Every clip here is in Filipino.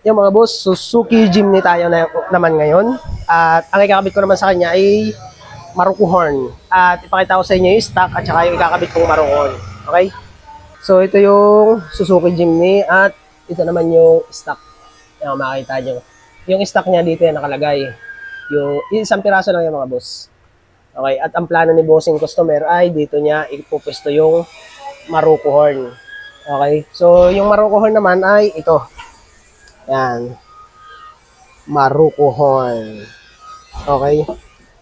Yung mga boss, Suzuki Jimny tayo naman ngayon. At ang ikakabit ko naman sa kanya ay Maruko horn. At ipakita ko sa inyo yung stock at saka yung ikakabit kong Maruko horn. Okay? So ito yung Suzuki Jimny at ito naman yung stock. Yung makikita nyo. Yung stock niya dito yan nakalagay. Yung isang piraso lang yung mga boss. Okay? At ang plano ni bossing customer ay dito niya ipupusto yung Maruko horn. Okay? So yung Maruko horn naman ay ito. Yan. Maruko horn. Okay?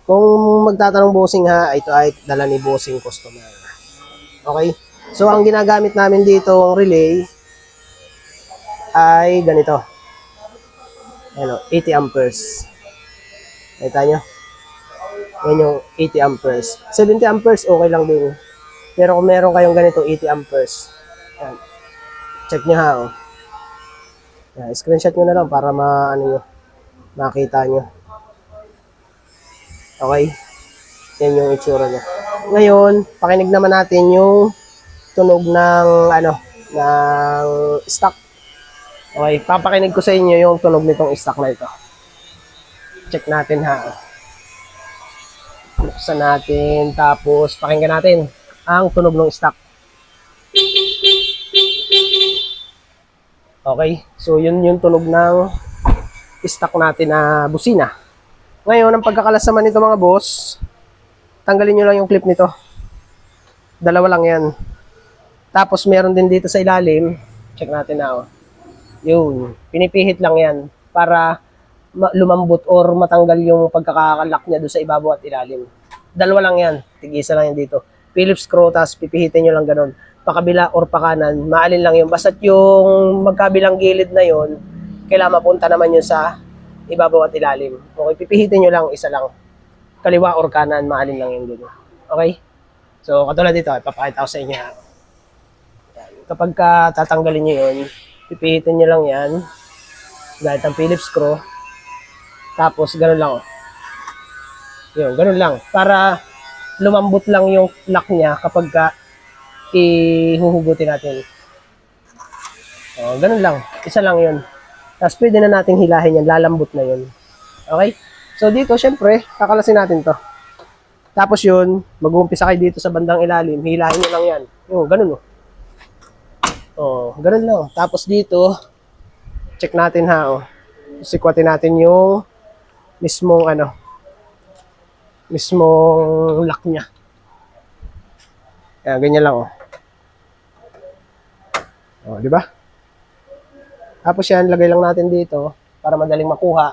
Kung magtatanong bossing ha, ito ay dala ni bossing customer. Okay? So, ang ginagamit namin dito, ang relay, ay ganito. Ano, 80 amperes. Kita nyo? Yan yung 80 amperes. 70 amperes, okay lang din. Pero kung meron kayong ganito, 80 amperes. Yan. Check nyo ha, oh. Yan, screenshot nyo na lang para makita nyo. Okay? Yan yung itsura niya. Ngayon, pakinig naman natin yung tunog ng ng stock. Okay, papakinig ko sa inyo yung tunog nitong stock na ito. Check natin ha. Buksan natin, tapos pakinggan natin ang tunog ng stock. Okay, so yun yung tunog ng stock natin na busina. Ngayon, ang pagkakalas naman nito mga boss, tanggalin nyo lang yung clip nito. Dalawa lang yan. Tapos meron din dito sa ilalim, check natin na. Yun, pinipihit lang yan para lumambot or matanggal yung pagkakakalak niya doon sa ibabaw at ilalim. Dalawa lang yan, tig-isa lang yan dito. Phillips screw, tapos pipihitin nyo lang ganun. Pakabila or pakanan, maalin lang yun. Basta't yung magkabilang gilid na yun, kailangan mapunta naman yun sa ibabaw at ilalim. Okay, pipihitin nyo lang, isa lang. Kaliwa or kanan, maalin lang yun dun. Okay? So, katulad dito, ipapakita ko sa inyo. Yan. Kapag tatanggalin nyo yun, pipihitin nyo lang yan. Gamit ang Phillips screw. Tapos, ganun lang. Yun, ganun lang. Para lumambot lang yung lock niya kapag ihuhugutin natin. Ganun lang. Isa lang yun. Tapos, pwede na nating hilahin yan. Lalambot na yun. Okay? So, dito, syempre, kakalasin natin to. Tapos yun, mag-uumpisa kayo dito sa bandang ilalim, hilahin nyo lang yan. Yung, ganun ganun lang. Tapos dito, check natin ha, sikwatin natin yung mismong lock niya. Ayan, ganyan lang di ba? Tapos yan, lagay lang natin dito para madaling makuha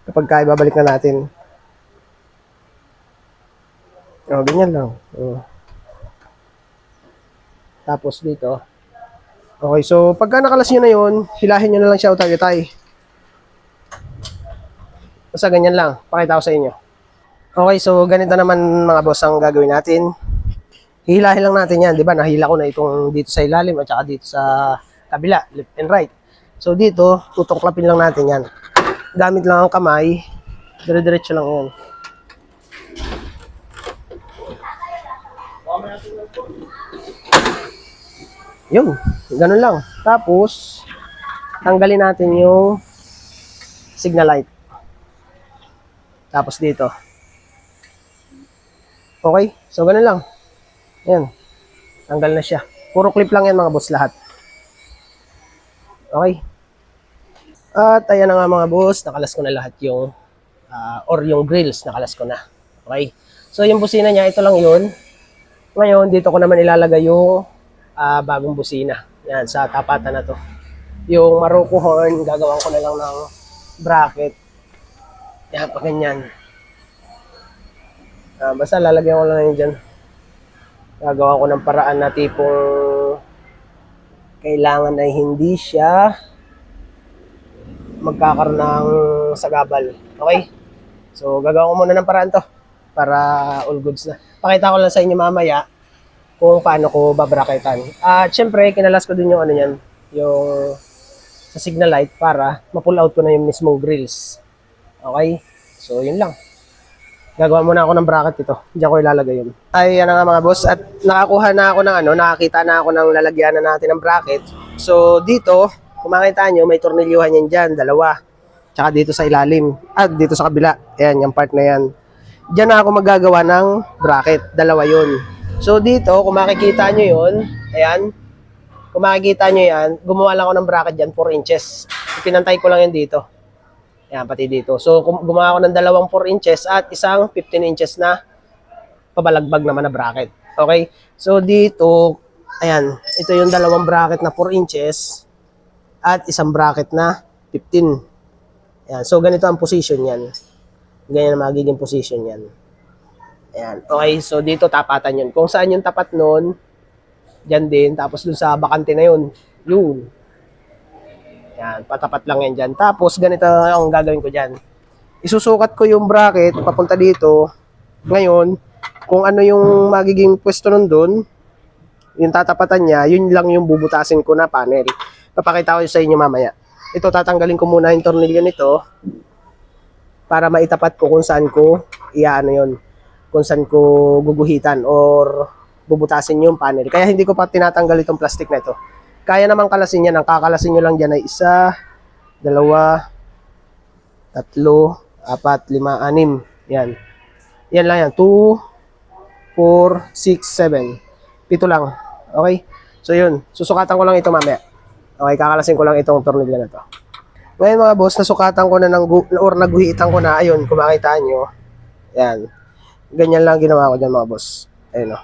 kapag ibabalik na natin. Ganyan lang. Tapos dito. Okay, so pagka nakalas nyo na yun, hilahin nyo na lang siya utay-utay. Basta ganyan lang. Pakita ko sa inyo. Okay, so ganito naman mga boss ang gagawin natin. Hilahin lang natin yan. Diba, nahila ko na itong dito sa ilalim at saka dito sa kabila, left and right. So dito, tutuklapin lang natin yan. Gamit lang ang kamay. Dire-diretso lang yan. Yun, ganun lang. Tapos, tanggalin natin yung signal light. Tapos dito. Okay, so ganun lang. Yan, tanggal na siya. Puro clip lang yan mga boss lahat. Okay. At ayan na nga mga boss, nakalas ko na lahat yung or yung grills, nakalas ko na. Okay. So yung busina niya, ito lang yun. Ngayon, dito ko naman ilalagay yung bagong busina. Yan, sa tapatan na to. Yung Maruko horn, gagawan ko na lang ng bracket. Yan, pa ganyan. Basta lalagyan ko lang yun dyan. Gagawa ko ng paraan na tipong kailangan ay hindi siya magkakaroon ng sagabal. Okay? So, gagawa ko muna ng paraan to para all goods na. Pakita ko lang sa inyo mamaya kung paano ko babraketan. At syempre, kinalas ko din yung yung sa signal light para ma-pull out ko na yung mismong grills. Okay? So, yun lang. Gagawa muna ako ng bracket ito. Diyan ko ilalagay yun. Ay, yan na nga mga boss. At nakakuha na ako ng nakakita na ako ng lalagyanan natin ng bracket. So, dito, Kung makita nyo, may tornilyuhan yan dyan, dalawa. Tsaka dito sa ilalim. At dito sa kabila. Ayan, yung part na yan. Diyan na ako magagawa ng bracket. Dalawa yun. So dito, kung makikita nyo yun, ayan. Kung makikita nyo yan, gumawa lang ako ng bracket dyan, 4 inches. Pinantay ko lang yan dito. Ayan, pati dito. So gumawa ako ng dalawang 4 inches at isang 15 inches na pabalagbag naman na bracket. Okay? So dito, ayan, ito yung dalawang bracket na 4 inches at isang bracket na 15. Ayan, so ganito ang position yan. Ganyan ang magiging position yan. Ayan, okay, so dito tapatan yun. Kung saan yung tapat nun, dyan din, tapos dun sa bakante na yun, yun. Ayan, patapat lang yan dyan. Tapos ganito ang gagawin ko dyan. Isusukat ko yung bracket papunta dito. Ngayon, kung ano yung magiging pwesto nun dun, yung tatapatan niya, yun lang yung bubutasin ko na panel. Papakita ko sa inyo mamaya. Ito, tatanggalin ko muna yung tornilyo nito para maitapat ko kung saan ko iaano yun. Kung saan ko guguhitan or bubutasin yung panel. Kaya hindi ko pa tinatanggal itong plastic na ito. Kaya naman kalasin yan. Ang kakalasin nyo lang dyan ay 1, 2, 3, 4, 5, 6. Yan. Yan lang yan. 2, 4, 6, 7. 7 lang. Okay? So yun. Susukatan ko lang ito mamaya. Okay, kakalasin ko lang itong tornilyo na to. Ngayon mga boss, nasukatan ko na or naguhitan ko na. Ayun, kung makita nyo. Yan. Ganyan lang ginawa ko dyan mga boss. Ayun o.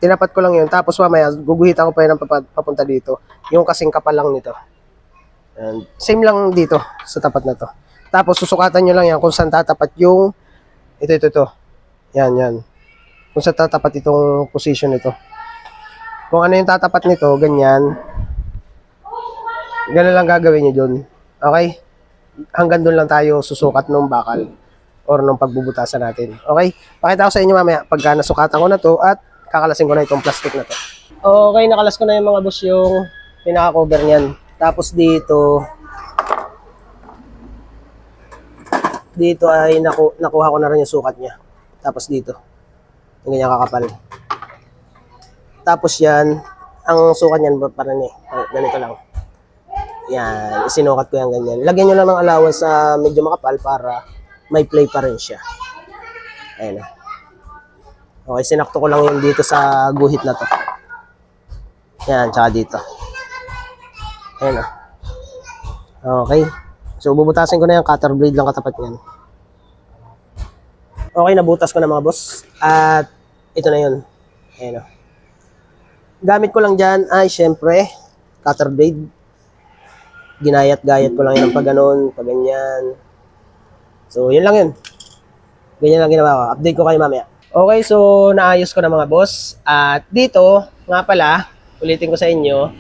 Tinapat ko lang yun. Tapos mamaya, guguhitan ko pa yun papunta dito. Yung kasing kapal lang nito. And same lang dito sa tapat na to. Tapos susukatan nyo lang yan kung saan tatapat yung ito. Yan, yan. Kung saan tatapat itong position nito. Kung ano yung tatapat nito, ganyan. Ganun lang gagawin nyo dun. Okay? Hanggang dun lang tayo susukat ng bakal or nung pagbubutasan natin. Okay? Pakita ko sa inyo mamaya pagka nasukatan ko na to at kakalasin ko na itong plastic na to. Okay, nakalas ko na yung mga boss yung pinaka-cover niyan. Tapos dito ay nakuha ko na rin yung sukat niya. Tapos dito, yung ganyan kakapal. Tapos yan, ang sukat niyan parang ganito lang. Yan, isinukat ko yan ganyan. Lagyan nyo lang ng allowance sa medyo makapal para may play pa rin siya. Ayun. Okay, sinakto ko lang yun dito sa guhit na to. Yan, tsaka dito. Ayun. Okay. So, bubutasin ko na yung cutter blade lang katapat niyan. Okay, nabutas ko na mga boss. At ito na yun. Ayun. Gamit ko lang dyan ay syempre cutter blade. Ginayat-gayat ko lang yun ng pag-ganon, pag-ganyan. So, yun lang yun. Ganyan lang ginawa ko. Update ko kayo mamaya. Okay, so naayos ko na mga boss. At dito, nga pala, ulitin ko sa inyo,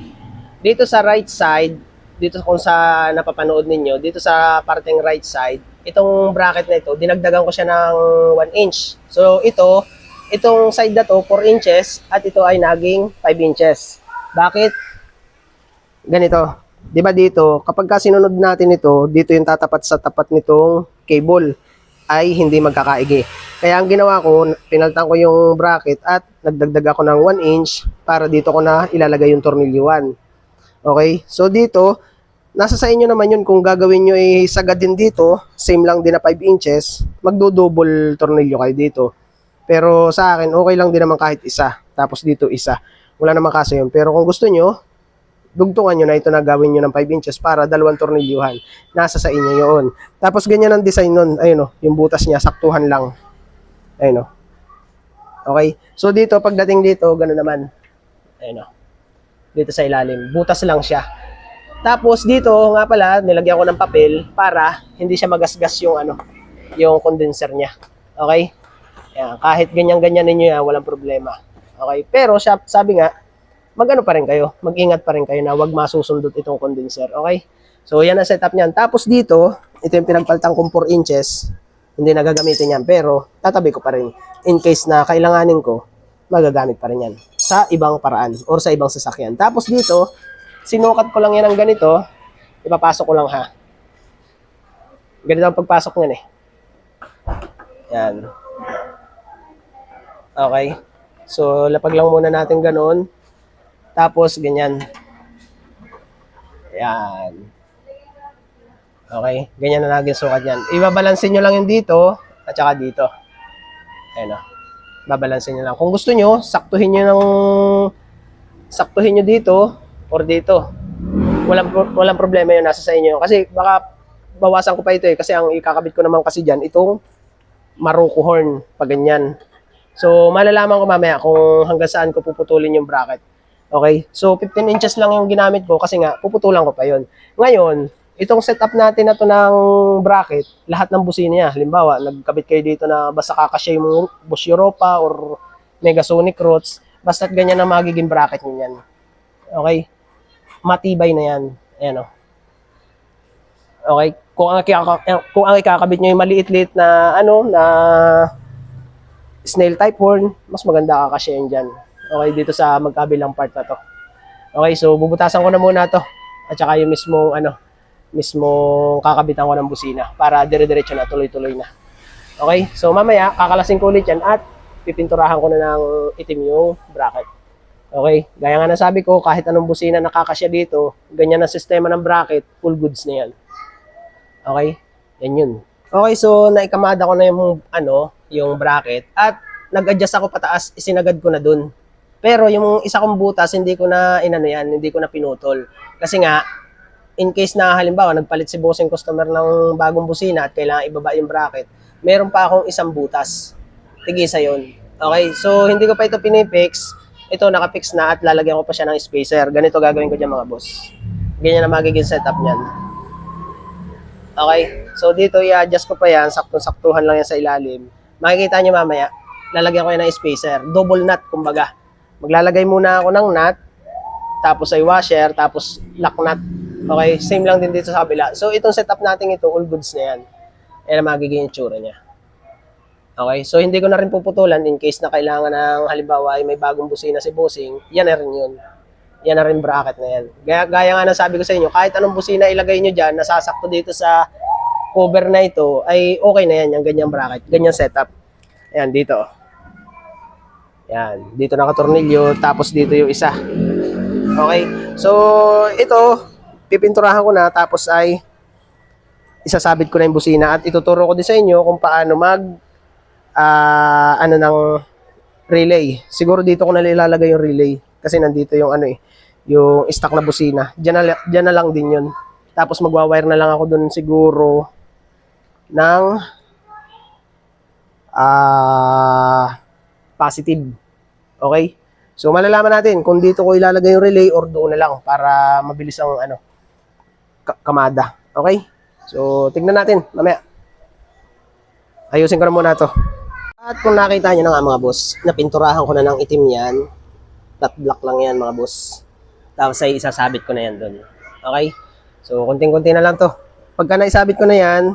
dito sa right side, dito kung sa napapanood ninyo, dito sa parteng right side, itong bracket na ito, dinagdagan ko siya ng 1 inch. So, itong side na to, 4 inches, at ito ay naging 5 inches. Bakit? Ganito. Di ba dito, kapag sinunod natin ito, dito yung tatapat sa tapat nitong cable ay hindi magkakaigi. Kaya ang ginawa ko, pinaltan ko yung bracket at nagdagdag ako ng 1 inch para dito ko na ilalagay yung tornilyuan. Okay? So dito, nasa sa inyo naman yun kung gagawin nyo ay sagad din dito, same lang din na 5 inches, magdo-double tornilyo kayo dito. Pero sa akin, okay lang din naman kahit isa. Tapos dito isa. Wala naman kaso yun. Pero kung gusto nyo, dugtungan nyo na ito na gawin nyo ng 5 inches para dalawang tornilyuhan. Nasa sa inyo yun. Tapos ganyan ang design nun. Ayun o, yung butas niya, saktuhan lang. Ayun o. Okay. So dito, pagdating dito, gano'n naman. Ayun o. Dito sa ilalim. Butas lang siya. Tapos dito, nga pala, nilagyan ko ng papel para hindi siya magasgas yung yung condenser niya. Okay? Ayan, kahit ganyan-ganyan ninyo yan, walang problema. Okay? Pero sabi nga, mag-ano pa rin kayo, mag-ingat pa rin kayo na wag masusundot itong condenser, okay? So, yan ang setup niyan. Tapos dito, ito yung pinagpaltang kong 4 inches. Hindi na gagamitin yan, pero tatabi ko pa rin. In case na kailanganin ko, magagamit pa rin yan sa ibang paraan or sa ibang sasakyan. Tapos dito, sinukat ko lang yan ng ganito, ipapasok ko lang ha. Ganito ang pagpasok niyan eh. Yan. Okay. So, lapag lang muna natin ganun. Tapos, ganyan. Ayan. Okay, ganyan na naging sukat yan. Ibabalansin nyo lang yung dito at saka dito. Ayan o. Babalansin nyo lang. Kung gusto nyo, saktuhin nyo dito or dito. Walang problema yun, nasa sa inyo. Kasi baka bawasan ko pa ito kasi ang ikakabit ko naman kasi dyan, itong Maruko horn, pag ganyan. So, malalaman ko mamaya kung hanggang saan ko puputulin yung bracket. Okay? So, 15 inches lang yung ginamit ko kasi nga, puputulan ko pa yon. Ngayon, itong setup natin na to ng bracket, lahat ng busina niya. Halimbawa, nagkabit kayo dito na basta kakasya yung Bosch Europa or Negasonic Roots, basta't ganyan ang magiging bracket niyo yan. Okay? Matibay na yan. Ayan o. Okay? Kung ang ikakabit nyo yung maliit-liit na na snail type horn, mas maganda kakasya yun dyan. Okay, dito sa magkabilang part na to. Okay, so bubutasan ko na muna to. At saka yung mismong kakabitan ko ng busina para dire-diretso na, tuloy-tuloy na. Okay, so mamaya kakalasin ko ulit yan at pipinturahan ko na ng itim yung bracket. Okay, gaya nga nasabi ko, kahit anong busina nakakasya dito, ganyan ang sistema ng bracket, full goods na yan. Okay, yan yun. Okay, so naikamada ko na yung bracket at nag-adjust ako pataas, isinagad ko na dun. Pero yung isa kong butas, hindi ko na hindi ko na pinutol. Kasi nga, in case na halimbawa, nagpalit si bossing customer ng bagong busina at kailangan ibaba yung bracket, meron pa akong isang butas. Tigisa yun. Okay, so hindi ko pa ito pinipix. Ito nakapix na at lalagyan ko pa siya ng spacer. Ganito gagawin ko dyan mga boss. Ganyan na magiging setup niyan. Okay, so dito i-adjust ko pa yan, saktong-saktuhan lang yan sa ilalim. Makikita nyo mamaya, lalagyan ko yan ng spacer. Double nut, kumbaga. Maglalagay muna ako ng nut, tapos ay washer, tapos lock nut. Okay, same lang din dito sa kabila. So itong setup natin ito, all goods na yan. Yan ang magiging itsura niya. Okay, so hindi ko na rin puputulan in case na kailangan ng halimbawa ay may bagong busina si bossing, yan na rin yun. Yan na rin bracket na yan. Gaya nga na sabi ko sa inyo, kahit anong busina ilagay nyo dyan, nasasakto dito sa cover na ito, ay okay na yan, yung ganyang bracket, ganyang setup. Ayan, dito. Yan, dito nakatornilyo, tapos dito yung isa. Okay, so ito, pipinturahan ko na, tapos ay isasabit ko na yung busina at ituturo ko din sa inyo kung paano ng relay. Siguro dito ko na ilalagay yung relay kasi nandito yung yung stock na busina. Diyan na lang din yun. Tapos magwa-wire na lang ako dun siguro ng positive. Okay? So malalaman natin kung dito ko ilalagay yung relay or doon na lang para mabilis ang kamada. Okay? So tignan natin mamaya. Ayusin ko na muna to. At kung nakita niyo na nga mga boss, napinturahan ko na ng itim yan. Flat black lang yan mga boss. Tapos ay isasabit ko na yan doon. Okay? So konting-konti na lang to. Pagka naisabit ko na yan,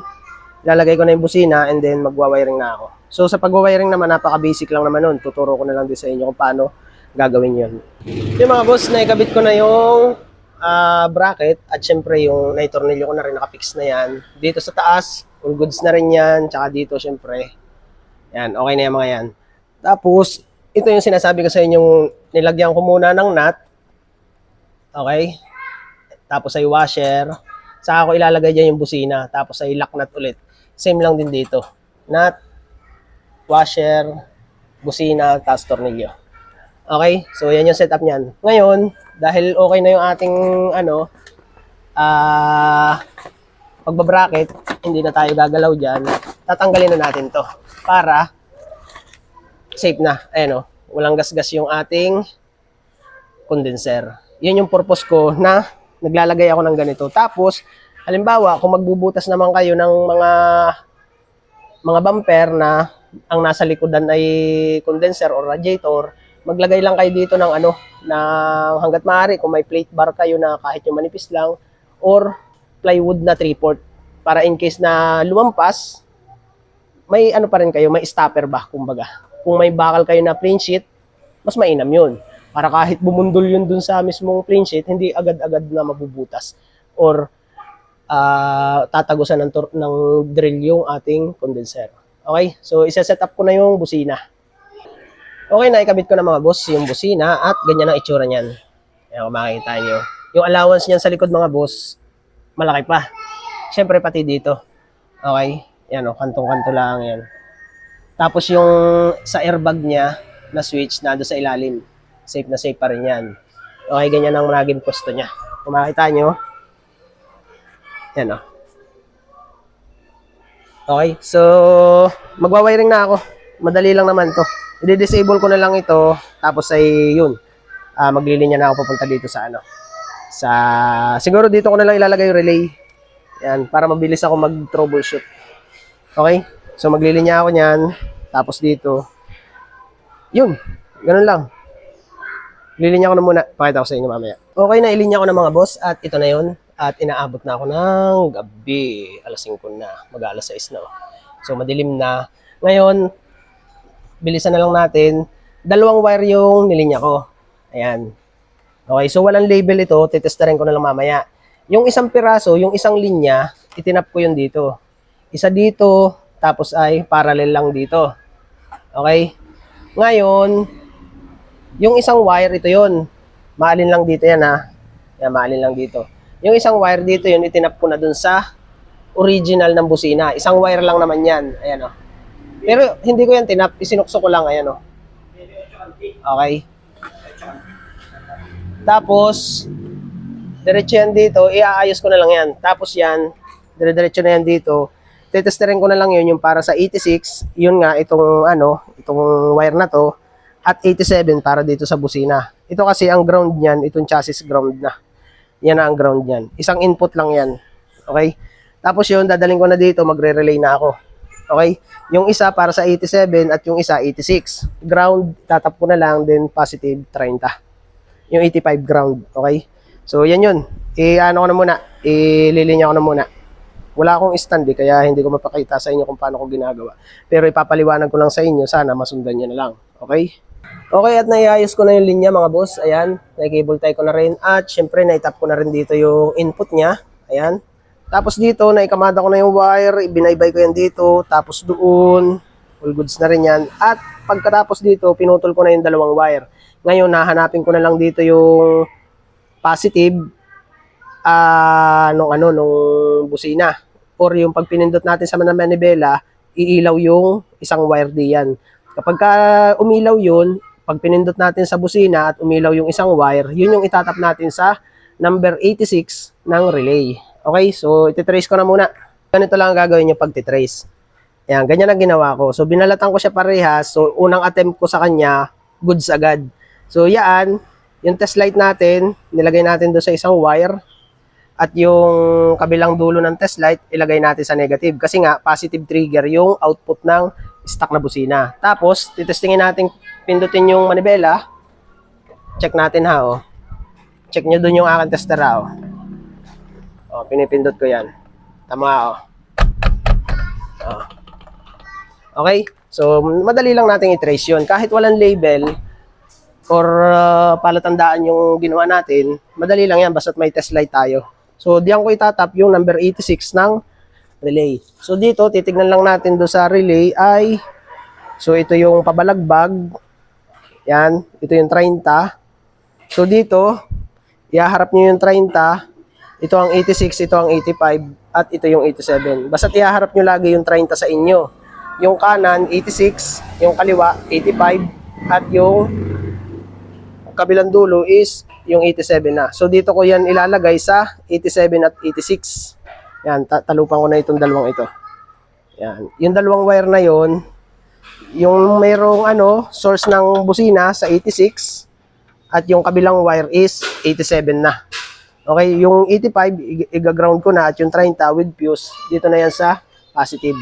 ilalagay ko na yung busina and then magwa-wiring na ako. So sa pagwa-wiring naman, napaka-basic lang naman nun. Tuturo ko na lang din sa inyo kung paano gagawin yun. Yung mga boss, naikabit ko na yung bracket at syempre yung naitornilyo ko na rin, nakapix na yan. Dito sa taas, all goods na rin yan. Tsaka dito syempre. Yan, okay na yung mga yan. Tapos, ito yung sinasabi ko sa inyo, nilagyan ko muna ng nut. Okay? Tapos ay washer. Saka ko ilalagay dyan yung busina. Tapos ay lock nut ulit. Same lang din dito. Nut, washer, busina, tapos tornilyo. Okay? So, yan yung setup niyan. Ngayon, dahil okay na yung ating, pagbabracket, hindi na tayo gagalaw dyan, tatanggalin na natin to para safe na. Ayan walang gasgas yung ating condenser. Yun yung purpose ko na naglalagay ako ng ganito. Tapos, halimbawa, kung magbubutas naman kayo ng mga bumper na ang nasa likodan ay condenser or radiator, maglagay lang kayo dito ng na hanggat maaari kung may plate bar kayo na kahit yung manipis lang or plywood na 3/4 para in case na lumampas, may pa rin kayo, may stopper ba, kumbaga. Kung may bakal kayo na plain sheet, mas mainam yun. Para kahit bumundol yun dun sa mismong plain sheet, hindi agad-agad na mabubutas or tatagusan ng drill yung ating condenser. Okay? So, isa-set up ko na yung busina. Okay, naikabit ko na mga boss yung busina at ganyan ang itsura niyan. Ayan, kung makikita nyo. Yung allowance niyan sa likod mga boss, malaki pa. Siyempre pati dito. Okay? Yan o, kantong-kanto lang yan. Tapos yung sa airbag niya na switch na doon sa ilalim. Safe na safe pa rin yan. Okay, ganyan ang naging pwesto niya. Kung makita nyo, yan o. Okay, so magwa-wiring na ako. Madali lang naman to. I-disable ko na lang ito, tapos ay yun. Maglilinya na ako papunta dito sa ano. Siguro dito ko na lang ilalagay yung relay. Yan, para mabilis ako mag-troubleshoot. Okay? So maglilinya ako niyan, tapos dito. Yun, ganun lang. Lilinya ko na muna. Pakita ko sa inyo mamaya. Okay na, ilinya ko na mga boss at ito na yun. At inaabot na ako ng gabi. Alas 5 na. Mag-alas 6 na. So madilim na. Ngayon, bilisan na lang natin. 2 wire yung nilinya ko. Ayan. Okay, so walang label ito. Titestarin ko na lang mamaya. Yung isang piraso, yung isang linya, itinap ko yun dito. Isa dito, tapos ay parallel lang dito. Okay? Ngayon, yung isang wire, ito yun. Maalin lang dito yan ha. Yan, maalin lang dito. Yung isang wire dito yun, itinap ko na dun sa original ng busina. Isang wire lang naman yan. Ayan o. Pero hindi ko yan tinap. Isinukso ko lang. Ayan o. Okay. Tapos, diretso yan dito. Iaayos ko na lang yan. Tapos yan, dire-diretso na yan dito. Tetesterin ko na lang yun, yung para sa 86. Yun nga, itong wire na to. At 87 para dito sa busina. Ito kasi ang ground niyan, itong chassis ground na. Yan na ang ground niyan. Isang input lang yan. Okay? Tapos yun, dadaling ko na dito, magre-relay na ako. Okay? Yung isa para sa 87 at yung isa 86. Ground, tatap ko na lang, then positive 30. Yung 85 ground. Okay? So yan yun. Ano ko na muna. Ililinya ko na muna. Wala akong stand kaya hindi ko mapakita sa inyo kung paano ko ginagawa. Pero ipapaliwanag ko lang sa inyo, sana masundan nyo na lang. Okay? Okay, at naiayos ko na yung linya mga boss. Ayan, nai-cable tie ko na rin. At syempre, naitap ko na rin dito yung input niya. Ayan. Tapos dito, naikamada ko na yung wire. Ibinaybay ko yan dito. Tapos doon, all goods na rin yan. At pagkatapos dito, pinutol ko na yung 2 wire. Ngayon, nahanapin ko na lang dito yung positive nung busina. Or yung pag pinindot natin sa manibela, iilaw yung isang wire diyan. Kapag umilaw yun, pag pinindot natin sa busina at umilaw yung isang wire, yun yung itatap natin sa number 86 ng relay. Okay, so ititrace ko na muna. Ganito lang ang gagawin nyo pag titrace. Ayan, ganyan ang ginawa ko. So binalatan ko siya parehas. So unang attempt ko sa kanya, goods agad. So yan, yung test light natin, nilagay natin doon sa isang wire. At yung kabilang dulo ng test light, ilagay natin sa negative. Kasi nga, positive trigger yung output ng stock na busina. Tapos, titestingin natin, pindutin yung manibela. Check natin ha, oh. Check nyo dun yung aking testera, oh. Oh, pinipindot ko yan. Tama, oh. Oh. Okay? So, madali lang natin i-trace yun. Kahit walang label or palatandaan yung ginawa natin, madali lang yan basta't may test light tayo. So, diyan ko itatap yung number 86 ng relay. So, dito, titignan lang natin do sa relay ay, so, ito yung pabalagbag. Yan, ito yung 30. So, dito, ihaharap nyo yung 30. Ito ang 86, ito ang 85, at ito yung 87. Basta't ihaharap nyo lagi yung 30 sa inyo. Yung kanan, 86, yung kaliwa, 85, at yung kabilang dulo is yung 87 na. So, dito ko yan ilalagay sa 87 at 86. Yan, talupan ko na itong dalawang ito. Yan. Yung 2 wire na yon, yung mayroong source ng busina sa 86 at yung kabilang wire is 87 na. Okay, yung 85 i-ground ko na at yung 30 with fuse dito na yan sa positive.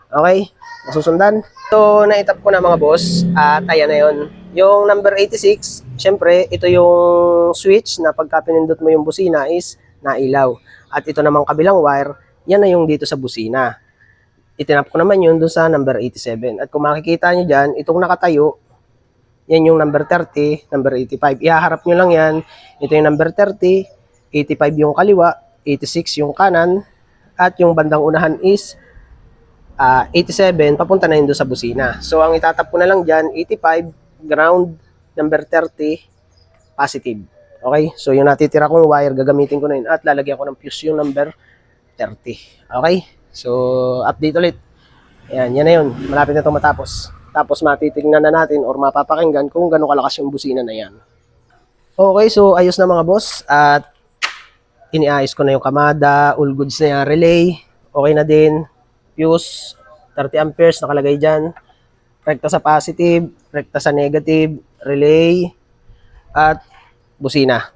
Okay? Masusundan. So, naitap ko na mga boss at ayan na yun. Yung number 86, syempre, ito yung switch na pagka pinindot mo yung busina is nailaw. At ito namang kabilang wire, yan na yung dito sa busina. Itinap ko naman yun dun sa number 87. At kung makikita nyo dyan, itong nakatayo, yan yung number 30, number 85. Ihaharap nyo lang yan. Ito yung number 30, 85 yung kaliwa, 86 yung kanan, at yung bandang unahan is 87, papunta na yun doon sa busina. So, ang itatap ko na lang dyan, 85, ground, number 30, positive. Okay, so yung natitira kong wire, gagamitin ko na yun at lalagyan ko ng fuse yung number 30. Okay, so update ulit. Ayan, yan na yun. Malapit na ito matapos. Tapos matitignan na natin or mapapakinggan kung gano'ng kalakas yung busina na yan. Okay, so ayos na mga boss. At iniayos ko na yung kamada, all goods na yan, relay. Okay na din. Fuse, 30 amperes nakalagay dyan. Rekta sa positive, rekta sa negative, relay, at busina.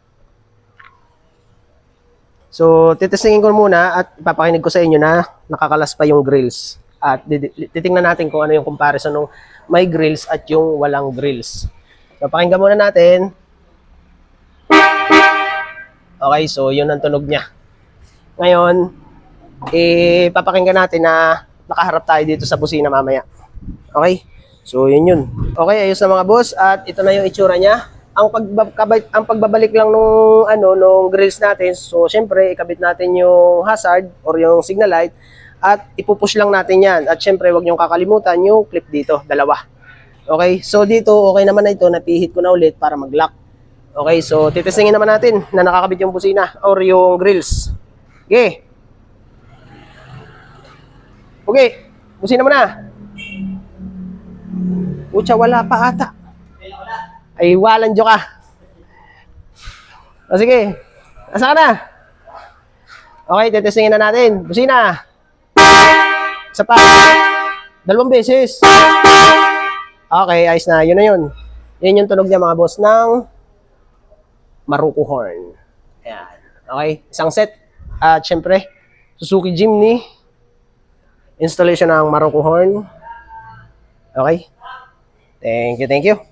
So, titestingin ko muna at ipapakinig ko sa inyo na nakakalas pa yung grills. At titingnan natin kung ano yung comparison ng may grills at yung walang grills. So, pakinggan muna natin. Okay, so yun ang tunog niya. Ngayon, ipapakinggan natin na nakaharap tayo dito sa busina mamaya. Okay? So, yun. Okay, ayos na mga boss. At ito na yung itsura niya. Ang pagbabalik lang nung grills natin, so syempre ikabit natin yung hazard or yung signal light at ipupush lang natin yan. At syempre wag niyong kakalimutan yung clip dito, dalawa. Okay, so dito okay naman na ito, napihit ko na ulit para mag-lock. Okay, so titestingin naman natin na nakakabit yung busina or yung grills. Okay. Okay, busina mo na. Pucha, wala pa ata. Ay, walang joke ka. O sige, asa ka na? Okay, tetestingin na natin. Busina. Isa pa. 2 beses. Okay, ayos na. Yun na yun. Yun yung tunog niya mga boss ng Maruko horn. Ayan. Okay, isang set. At syempre, Suzuki Jimny. Installation ng Maruko horn. Okay. Thank you, thank you.